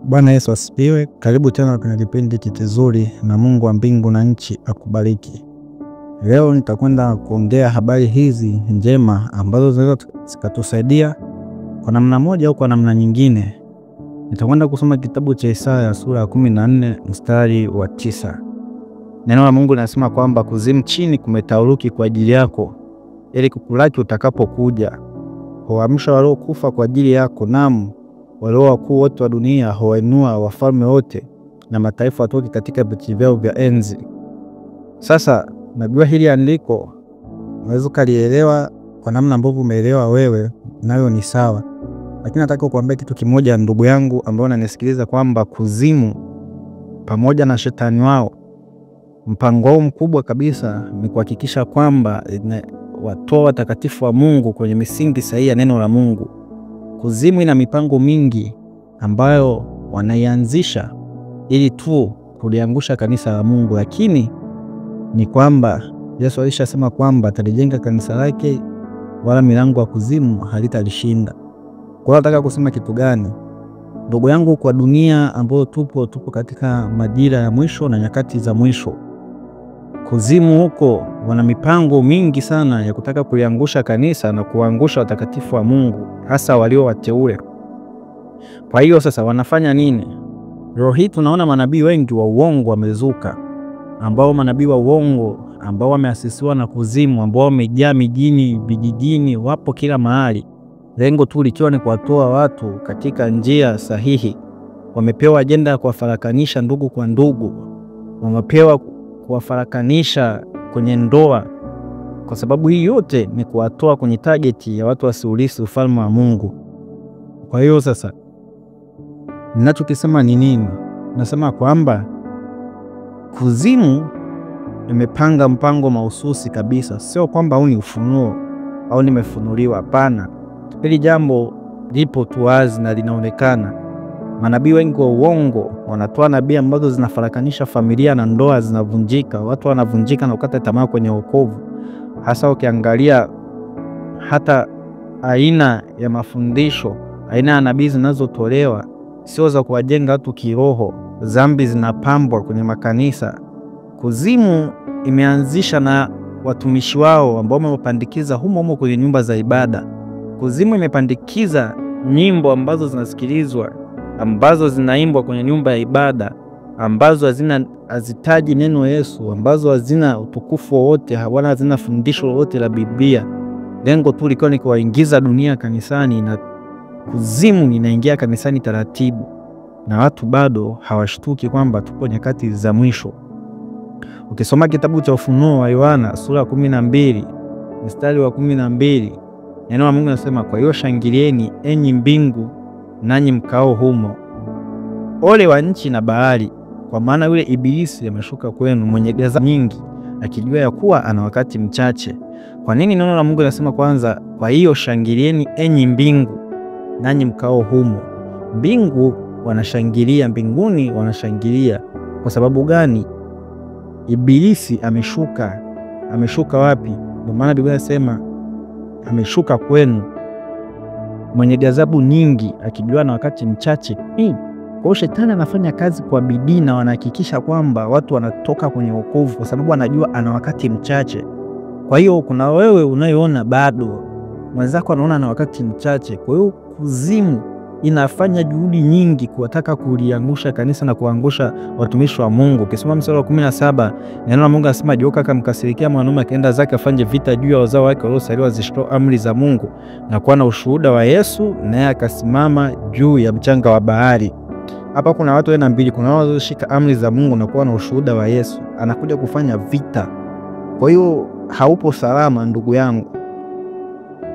Bwana Yesu asifiwe. Karibu tena kwenye kipindi kizuri na Mungu wa mbingu na nchi akubariki. Leo nitakwenda kuongea habari hizi njema ambazo zinaweza zikatusaidia kwa namna moja au kwa namna nyingine. Nitakwenda kusoma kitabu cha Isaya sura ya 14 mstari wa 9. Neno la Mungu linasema kwamba kuzimu chini kumetaharuki kwa ajili yako, ili kukulaki utakapokuja. Huamsha waliokufa kwa ajili yako, naam, walio wakuu wote wa dunia huwainua wafalme wote na mataifa watoke katika viti vyao vya enzi. Sasa najua hili andiko unaweza kulielewa kwa namna ambavyo umeelewa wewe, nayo ni sawa. Lakini nataka kukuambia kitu kimoja, ndugu yangu ambaye unanisikiliza, kwamba kuzimu pamoja na shetani wao, mpango wao mkubwa kabisa ni kuhakikisha kwamba watoa watakatifu wa Mungu kwenye misingi sahihi ya neno la Mungu. Kuzimu ina mipango mingi ambayo wanaianzisha ili tu kuliangusha kanisa la Mungu, lakini ni kwamba Yesu alishasema kwamba atalijenga kanisa lake wala milango ya kuzimu halitalishinda. Kwa hiyo nataka kusema kitu gani? Ndugu yangu, kwa dunia ambayo tupo katika majira ya mwisho na nyakati za mwisho, kuzimu huko wana mipango mingi sana ya kutaka kuliangusha kanisa na kuangusha watakatifu wa Mungu, hasa walio wateule. Kwa hiyo sasa wanafanya nini? Leo hii tunaona manabii wengi wa uongo wamezuka, ambao manabii wa uongo ambao wameasisiwa na kuzimu, ambao wamejaa mijini, vijijini, wapo kila mahali. Lengo tu likiwa ni kuwatoa watu katika njia sahihi. Wamepewa ajenda ya kuwafarakanisha ndugu kwa ndugu, wamepewa kuwafarakanisha kwenye ndoa. Kwa sababu hii yote ni kuwatoa kwenye targeti ya watu wasiulisi ufalme wa Mungu. Kwa hiyo sasa ninachokisema ni nini? Nasema kwamba kuzimu imepanga mpango mahususi kabisa. Sio kwamba huu ni ufunuo au nimefunuliwa, hapana. Hili jambo lipo tu wazi na linaonekana. Manabii wengi wa uongo wanatoa nabii ambazo zinafarakanisha familia na ndoa zinavunjika. Watu wanavunjika na kukata tamaa kwenye wokovu. Hasa ukiangalia hata aina ya mafundisho, aina ya nabii zinazotolewa sio za kuwajenga watu kiroho. Dhambi zinapambwa kwenye makanisa. Kuzimu imeanzisha na watumishi wao ambao wamepandikiza humo kwenye nyumba za ibada. Kuzimu imepandikiza nyimbo ambazo zinasikilizwa, ambazo zinaimbwa kwenye nyumba ya ibada, ambazo hazitaji neno Yesu, ambazo hazina utukufu wowote, hawana hazina fundisho lolote la Biblia. Lengo tu likiwa ni kuwaingiza dunia kanisani, na kuzimu inaingia kanisani taratibu, na watu bado hawashtuki kwamba tupo nyakati za mwisho. Ukisoma kitabu cha Ufunuo wa Yohana sura 12 mstari wa 12, neno la Mungu linasema, kwa hiyo shangilieni enyi mbingu nanyi mkao humo, ole wa nchi na bahari, kwa maana yule ibilisi ameshuka kwenu mwenye ghadhabu nyingi, akijua ya kuwa ana wakati mchache. Kwa nini neno la Mungu linasema kwanza kwa hiyo shangilieni enyi mbingu nanyi mkao humo? Mbingu wanashangilia, mbinguni wanashangilia. Kwa sababu gani? Ibilisi ameshuka. Ameshuka wapi? Ndio maana Biblia inasema ameshuka kwenu mwenye ghadhabu nyingi, akijua na wakati mchache. Kwa hiyo shetani anafanya kazi kwa bidii na wanahakikisha kwamba watu wanatoka kwenye wokovu, kwa sababu anajua ana wakati mchache. Kwa hiyo kuna wewe unayeona bado, mwenzako anaona na wakati mchache. Kwa hiyo kuzimu inafanya juhudi nyingi kuwataka kuliangusha kanisa na kuangusha watumishi wa Mungu. Ukisoma mstari wa 17, neno la Mungu linasema, joka akamkasirikia mwanaume akaenda zake afanye vita juu ya wazao wake waliosalia wazishike amri za Mungu na kuwa na ushuhuda wa Yesu, naye akasimama juu ya mchanga wa bahari. Hapa kuna watu aina mbili. Kuna wao walioshika amri za Mungu na kuwa na ushuhuda wa Yesu, anakuja kufanya vita. Kwa hiyo haupo salama ndugu yangu.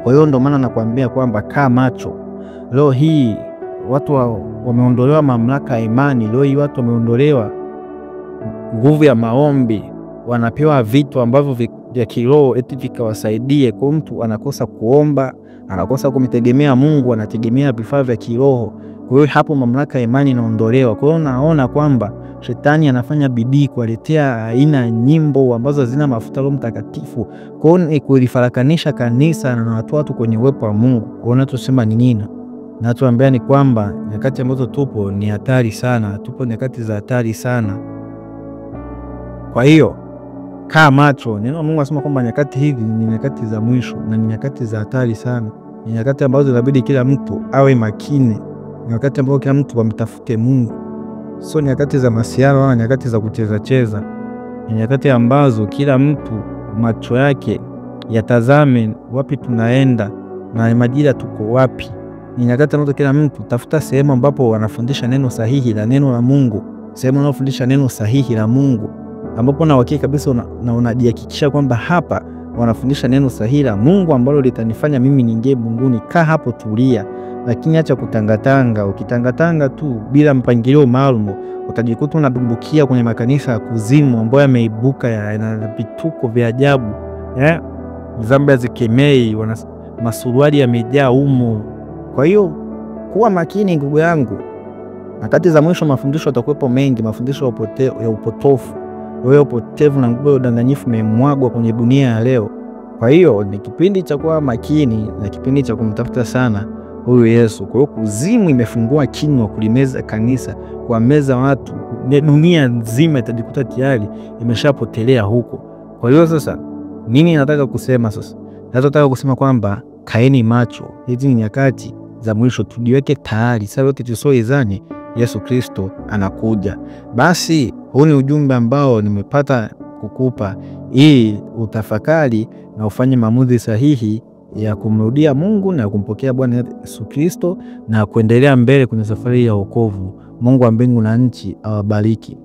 Kwa hiyo ndio maana nakwambia kwamba kaa macho. Leo hii watu wameondolewa mamlaka ya imani. Leo hii watu wameondolewa nguvu ya maombi, wanapewa vitu ambavyo vya kiroho eti vikawasaidie. Kwa mtu anakosa kuomba, anakosa kumtegemea Mungu, anategemea vifaa vya kiroho. Kwa hiyo hapo mamlaka ya imani inaondolewa. Kwa hiyo naona kwamba shetani anafanya bidii kuwaletea aina nyimbo ambazo hazina mafuta Roho Mtakatifu. Kwa hiyo ni kulifarakanisha kanisa na watu kwenye uwepo wa Mungu. Kwa hiyo tunasema ni nini? Na tuambia ni kwamba nyakati ambazo tupo ni hatari sana. Tupo nyakati za hatari sana. Kwa hiyo kaa macho. Neno la Mungu anasema kwamba nyakati hizi ni nyakati za mwisho na ni nyakati za hatari sana. Ni nyakati ambazo inabidi kila mtu awe makini. Ni wakati ambao kila mtu amtafute Mungu. Sio nyakati za masiara wala nyakati za kucheza cheza. Ni nyakati ambazo kila mtu macho yake yatazame wapi tunaenda na majira tuko wapi. Ni nyakati ambazo kila mtu tafuta sehemu ambapo wanafundisha neno sahihi la neno la Mungu. Sehemu wanafundisha neno sahihi la Mungu, ambapo na uhakika kabisa na unajihakikisha kwamba hapa wanafundisha neno sahihi la Mungu ambalo litanifanya mimi niingie mbinguni. Kaa hapo, tulia. Lakini acha kutangatanga. Ukitangatanga tu bila mpangilio maalum, utajikuta unadumbukia kwenye makanisa ya kuzimu ambayo yameibuka yana vituko vya ajabu. Zambia zikemei, masuruali yamejaa humo. Kwa hiyo kuwa makini ndugu yangu. Nyakati za mwisho mafundisho yatakuwepo mengi, mafundisho ya upotofu. Wewe upotevu na nguvu ya udanganyifu imemwagwa kwenye dunia ya leo. Kwa hiyo ni kipindi cha kuwa makini na kipindi cha kumtafuta sana huyu Yesu. Kwa hiyo kuzimu imefungua kinywa kulimeza kanisa, kwa meza watu. Dunia nzima itajikuta tayari imeshapotelea huko. Kwa hiyo sasa nini nataka kusema sasa? Nataka kusema kwamba kaeni macho. Hizi ni nyakati za mwisho, tujiweke tayari. Sasa yote tusoizani Yesu Kristo anakuja. Basi huu ni ujumbe ambao nimepata kukupa ili utafakari na ufanye maamuzi sahihi ya kumrudia Mungu na kumpokea Bwana Yesu Kristo na kuendelea mbele kwenye safari ya wokovu. Mungu wa mbingu na nchi awabariki.